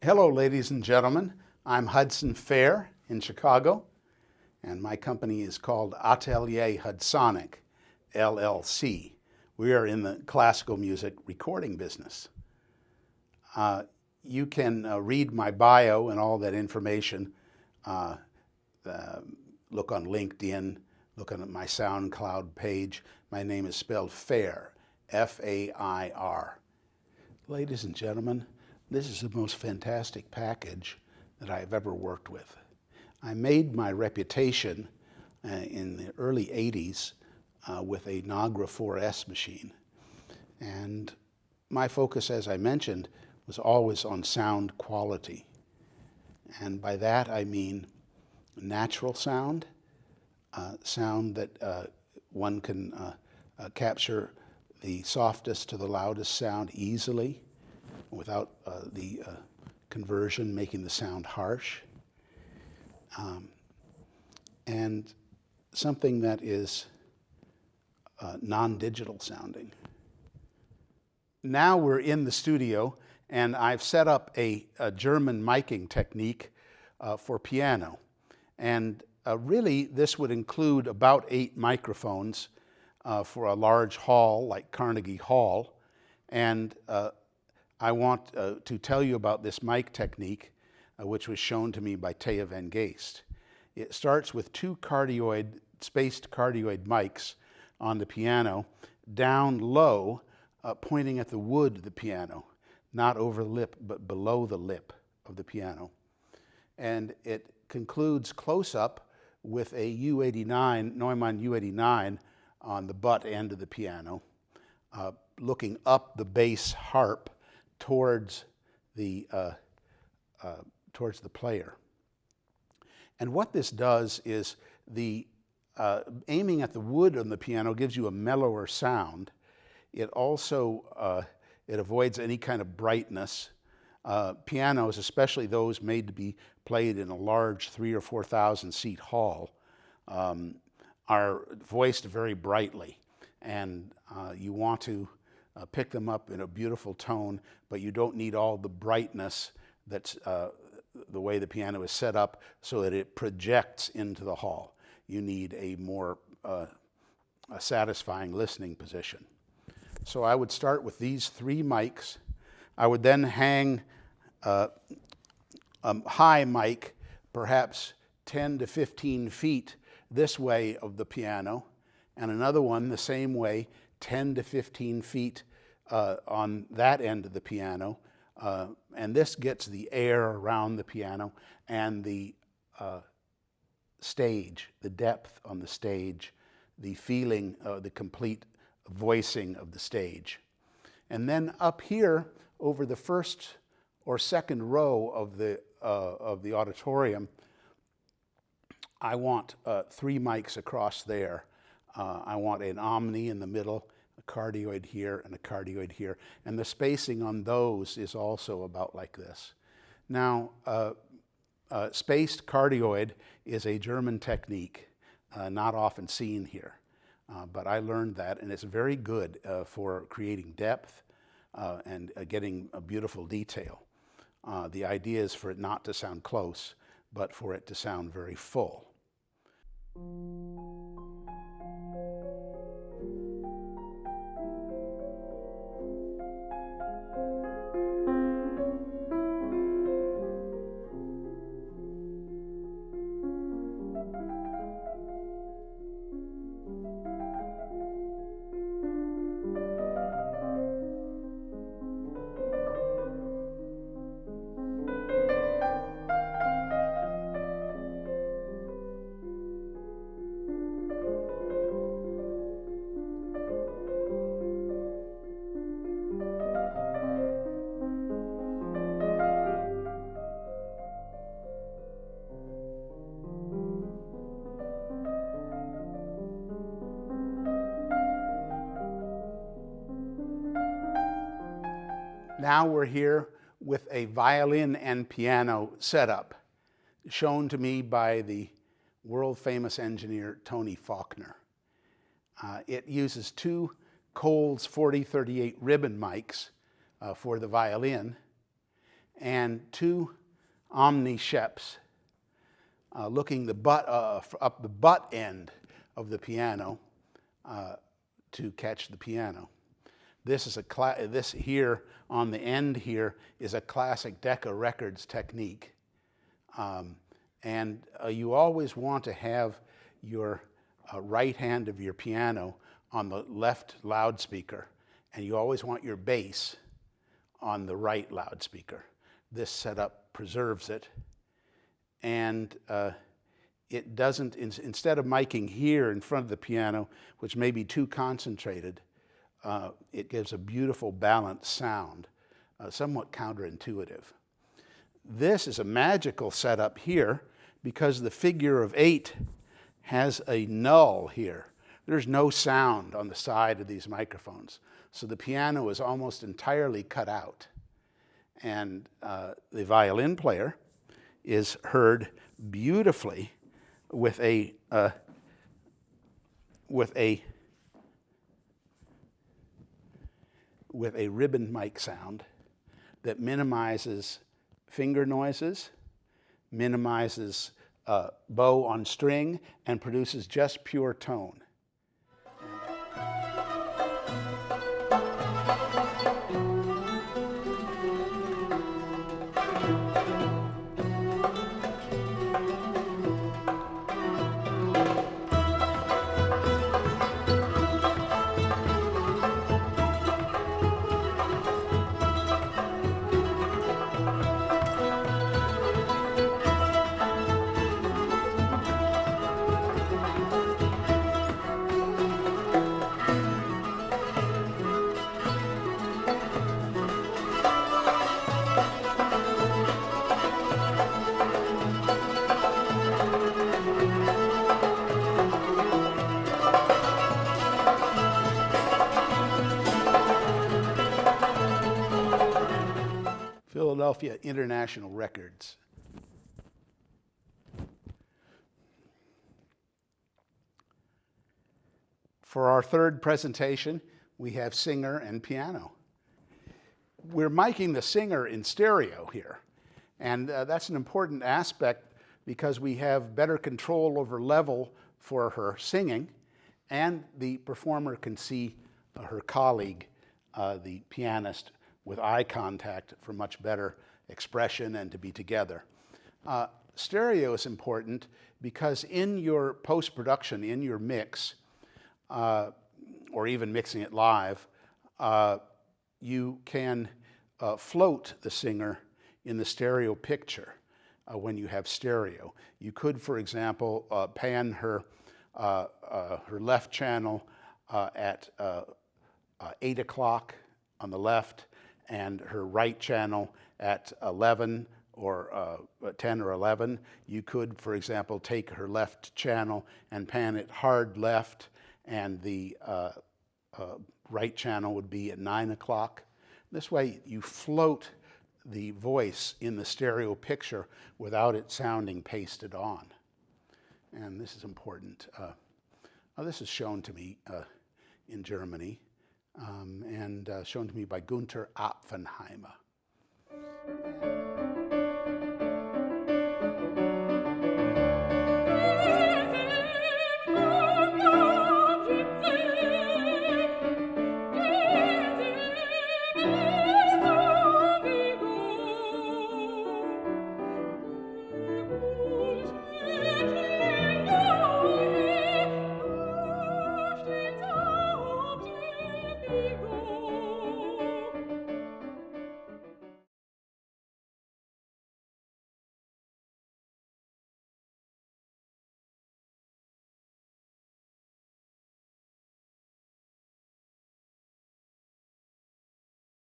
Hello, ladies and gentlemen. I'm Hudson Fair in Chicago, and my company is called Atelier Hudsonic, LLC. We are in the classical music recording business. You can read my bio and all that information. Look on LinkedIn, look on my SoundCloud page. My name is spelled Fair, F-A-I-R. Ladies and gentlemen, this is the most fantastic package that I've ever worked with. I made my reputation in the early 80s with a Nagra 4S machine. And my focus, as I mentioned, was always on sound quality. And by that I mean natural sound, sound that one can capture the softest to the loudest sound easily, without the conversion making the sound harsh, and something that is non-digital sounding. Now we're in the studio, and I've set up a German miking technique for piano. And really, this would include about 8 microphones for a large hall like Carnegie Hall. And I want to tell you about this mic technique, which was shown to me by Thea van Geest. It starts with 2 spaced cardioid mics on the piano, down low, pointing at the wood of the piano, not over the lip, but below the lip of the piano. And it concludes close up with a U89, Neumann U89 on the butt end of the piano, looking up the bass harp towards the player. And what this does is aiming at the wood on the piano gives you a mellower sound. It also it avoids any kind of brightness. Pianos, especially those made to be played in a large 3,000 or 4,000 seat hall, are voiced very brightly, and you want to pick them up in a beautiful tone, but you don't need all the brightness that's the way the piano is set up so that it projects into the hall. You need a more satisfying listening position. So I would start with these 3 mics. I would then hang a high mic, perhaps 10 to 15 feet this way of the piano, and another one the same way, 10 to 15 feet on that end of the piano. And this gets the air around the piano and the stage, the depth on the stage, the feeling, the complete voicing of the stage. And then up here, over the first or second row of the auditorium, I want 3 mics across there. I want an omni in the middle, a cardioid here, and a cardioid here. And the spacing on those is also about like this. Now, spaced cardioid is a German technique, not often seen here. But I learned that, and it's very good for creating depth and getting a beautiful detail. The idea is for it not to sound close, but for it to sound very full. Now we're here with a violin and piano setup shown to me by the world-famous engineer Tony Faulkner. It uses 2 Coles 4038 ribbon mics for the violin, and two Omni Sheps looking the butt up the butt end of the piano to catch the piano. This is this here on the end here is a classic Decca Records technique. You always want to have your right hand of your piano on the left loudspeaker, and you always want your bass on the right loudspeaker. This setup preserves it, and it doesn't, instead of miking here in front of the piano, which may be too concentrated, it gives a beautiful balanced sound, somewhat counterintuitive. This is a magical setup here because the figure of 8 has a null here. There's no sound on the side of these microphones, so the piano is almost entirely cut out. And the violin player is heard beautifully with a ribbon mic sound that minimizes finger noises, minimizes bow on string, and produces just pure tone. Philadelphia International Records. For our third presentation, we have singer and piano. We're miking the singer in stereo here, and that's an important aspect because we have better control over level for her singing, and the performer can see her colleague, the pianist, with eye contact for much better expression and to be together. Stereo is important because in your post-production, in your mix, or even mixing it live, you can float the singer in the stereo picture when you have stereo. You could, for example, pan her left channel at 8 o'clock on the left, and her right channel at 11 or 10 or 11. You could, for example, take her left channel and pan it hard left, and the right channel would be at 9 o'clock. This way you float the voice in the stereo picture without it sounding pasted on. And this is important. This is shown to me in Germany. And shown to me by Gunther Oppenheimer.